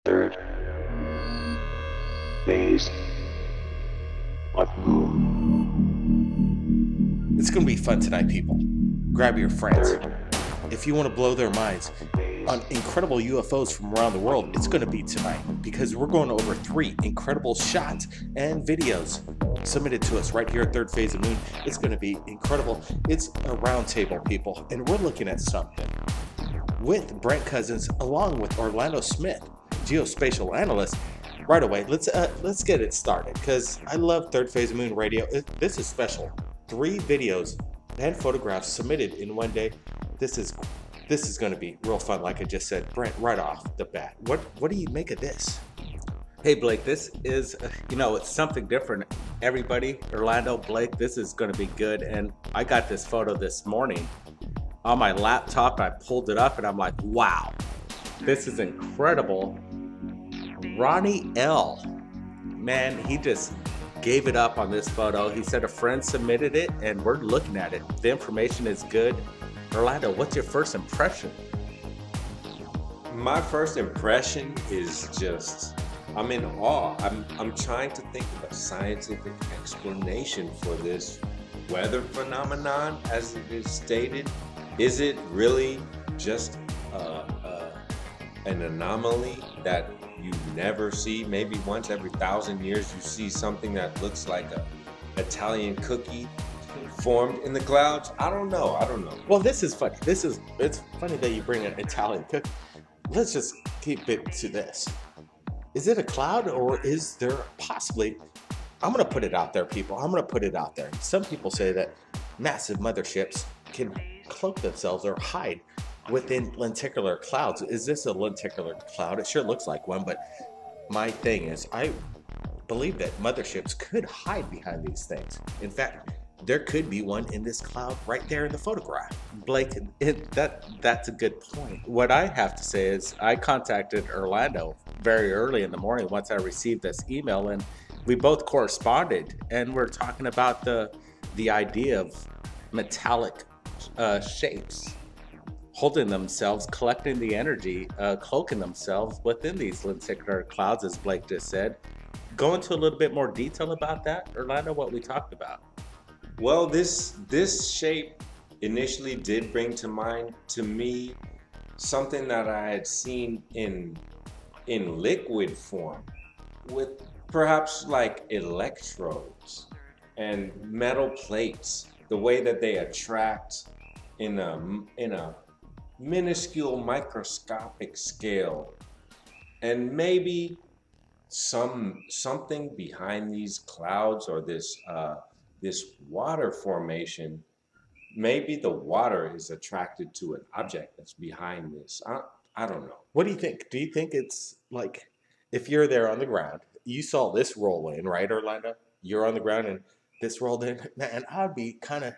Third phase of moon. It's going to be fun tonight, people. Grab your friends. Third If you want to blow their minds on incredible UFOs from around the world, it's going to be tonight because we're going over 3 incredible shots and videos submitted to us right here at Third Phase of Moon. It's going to be incredible. It's a round table, people, and we're looking at something with Brent Cousins along with Orlando Smith, geospatial analyst. Right away, let's get it started because I love Third Phase of Moon radio. This is special. 3 videos and photographs submitted in one day. This is going to be real fun, like I just said. Brent, right off the bat, what do you make of this? Hey Blake, this is, it's something different. Everybody, Orlando, Blake, this is going to be good. And I got this photo this morning on my laptop. I pulled it up and I'm like, wow, this is incredible. Ronnie L, man, he just gave it up on this photo. He said a friend submitted it and we're looking at it. The information is good. Orlando, what's your first impression? My first impression is just, I'm in awe. I'm trying to think of a scientific explanation for this weather phenomenon as it is stated. Is it really just an anomaly that you never see? Maybe once every 1,000 years you see something that looks like a Italian cookie formed in the clouds. I don't know. Well, this is funny. It's funny that you bring an Italian cook. Let's just keep it to this. Is it a cloud or is there possibly, I'm going to put it out there, people. I'm going to put it out there. Some people say that massive motherships can cloak themselves or hide within lenticular clouds. Is this a lenticular cloud? It sure looks like one, but my thing is, I believe that motherships could hide behind these things. In fact, there could be one in this cloud right there in the photograph. Blake, that's a good point. What I have to say is I contacted Orlando very early in the morning once I received this email, and we both corresponded, and we're talking about the idea of metallic shapes holding themselves, collecting the energy, cloaking themselves within these lenticular clouds, as Blake just said. Go into a little bit more detail about that, Orlando, what we talked about. Well, this shape initially did bring to mind to me something that I had seen in liquid form with perhaps like electrodes and metal plates, the way that they attract in a minuscule microscopic scale, and maybe something behind these clouds or this water formation. Maybe the water is attracted to an object that's behind this. I don't know. What do you think? Do you think it's like, if you're there on the ground, you saw this roll in, right, Orlando? You're on the ground and this rolled in. Man, I'd be kind of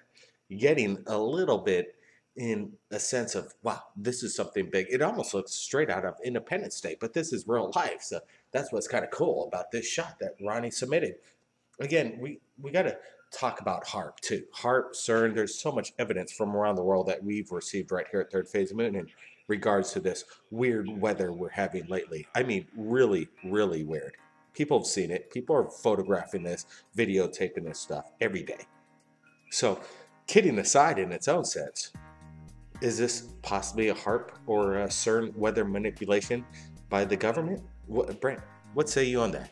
getting a little bit in a sense of, wow, this is something big. It almost looks straight out of Independence Day, but this is real life. So that's what's kind of cool about this shot that Ronnie submitted. Again, we got to talk about HAARP too. HAARP, CERN, there's so much evidence from around the world that we've received right here at Third Phase of Moon in regards to this weird weather we're having lately. I mean, really, really weird. People have seen it. People are photographing this, videotaping this stuff every day. So, kidding aside in its own sense, is this possibly a HAARP or a CERN weather manipulation by the government? Brent, what say you on that?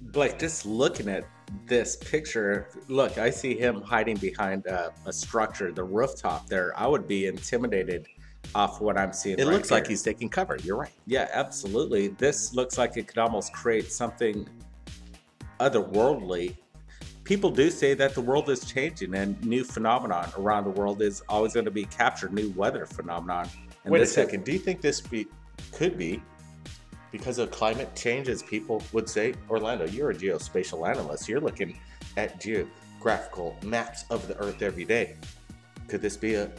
Blake, just looking at this picture, look, I see him hiding behind a structure, the rooftop there. I would be intimidated off what I'm seeing. It right looks here. like he's taking cover. You're right. Yeah, absolutely. This looks like it could almost create something otherworldly. People do say that the world is changing and new phenomenon around the world is always going to be captured, new weather phenomenon. And Wait a second. Do you think this could be because of climate change, as people would say? Orlando, you're a geospatial analyst. You're looking at geographical maps of the Earth every day. Could this be a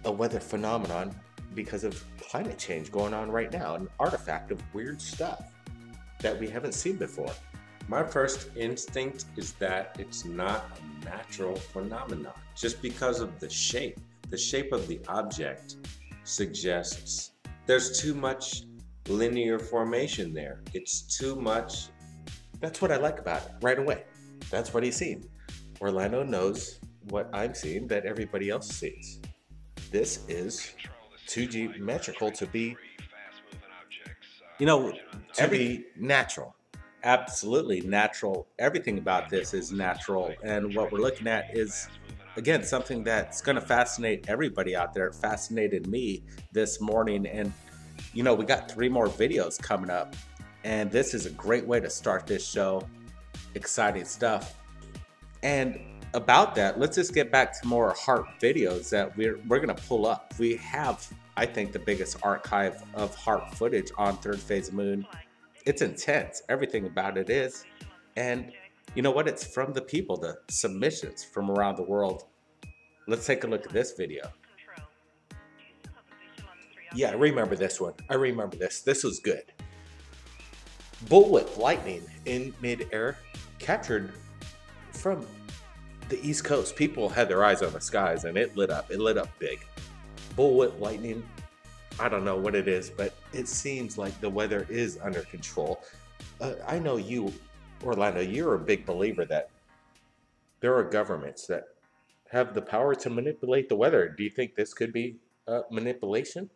weather phenomenon because of climate change going on right now? An artifact of weird stuff that we haven't seen before. My first instinct is that it's not a natural phenomenon, just because of the shape. The shape of the object suggests there's too much linear formation there. It's too much. That's what I like about it right away. That's what he's seen. Orlando knows what I'm seeing that everybody else sees. This is too geometrical to be, to be natural. Absolutely natural. Everything about this is natural. And what we're looking at is, again, something that's going to fascinate everybody out there. It fascinated me this morning. And, we got 3 more videos coming up. And this is a great way to start this show. Exciting stuff. And about that, let's just get back to more HAARP videos that we're going to pull up. We have, I think, the biggest archive of HAARP footage on third phase of moon. It's intense. Everything about it is. And you know what? It's from the people, the submissions from around the world. Let's take a look at this video. Yeah, I remember this one. I remember this. This was good. Bullwhip lightning in midair captured from the East Coast. People had their eyes on the skies and it lit up. It lit up big. Bullwhip lightning. I don't know what it is, but it seems like the weather is under control. I know you, Orlando, you're a big believer that there are governments that have the power to manipulate the weather. Do you think this could be manipulation?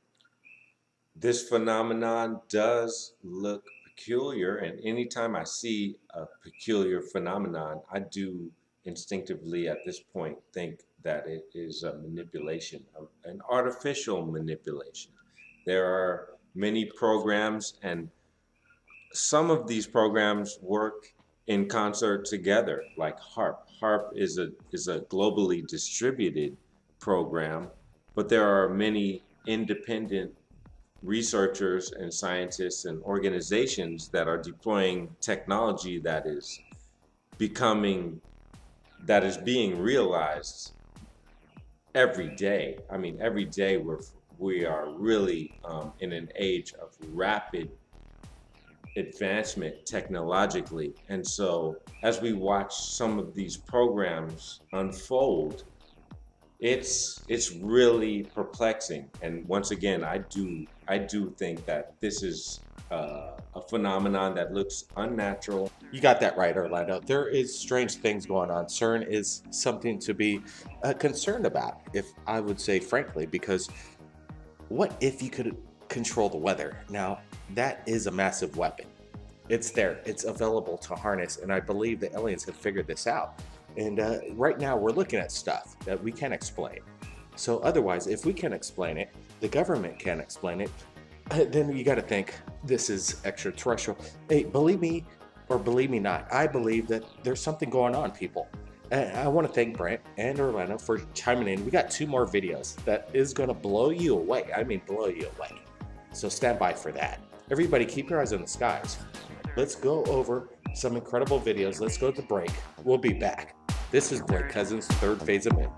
This phenomenon does look peculiar, and anytime I see a peculiar phenomenon, I do instinctively at this point think that it is a manipulation, an artificial manipulation. There are many programs, and some of these programs work in concert together, like HAARP. HAARP is a globally distributed program, but there are many independent researchers and scientists and organizations that are deploying technology that is being realized every day. I mean, every day we are really in an age of rapid advancement technologically. And so as we watch some of these programs unfold, it's really perplexing. And once again, I do think that this is a phenomenon that looks unnatural. You got that right, Orlando. There is strange things going on. CERN is something to be concerned about, if I would say frankly, because what if you could control the weather? Now, that is a massive weapon. It's there. It's available to harness, and I believe the aliens have figured this out. And right now, we're looking at stuff that we can't explain. So otherwise, if we can't explain it, the government can't explain it, then you got to think this is extraterrestrial. Hey, believe me or believe me not, I believe that there's something going on, people. And I want to thank Brent and Orlando for chiming in. We got 2 more videos that is going to blow you away. I mean, blow you away. So stand by for that. Everybody, keep your eyes on the skies. Let's go over some incredible videos. Let's go to the break. We'll be back. This is Blake Cousins' Third Phase of Moon.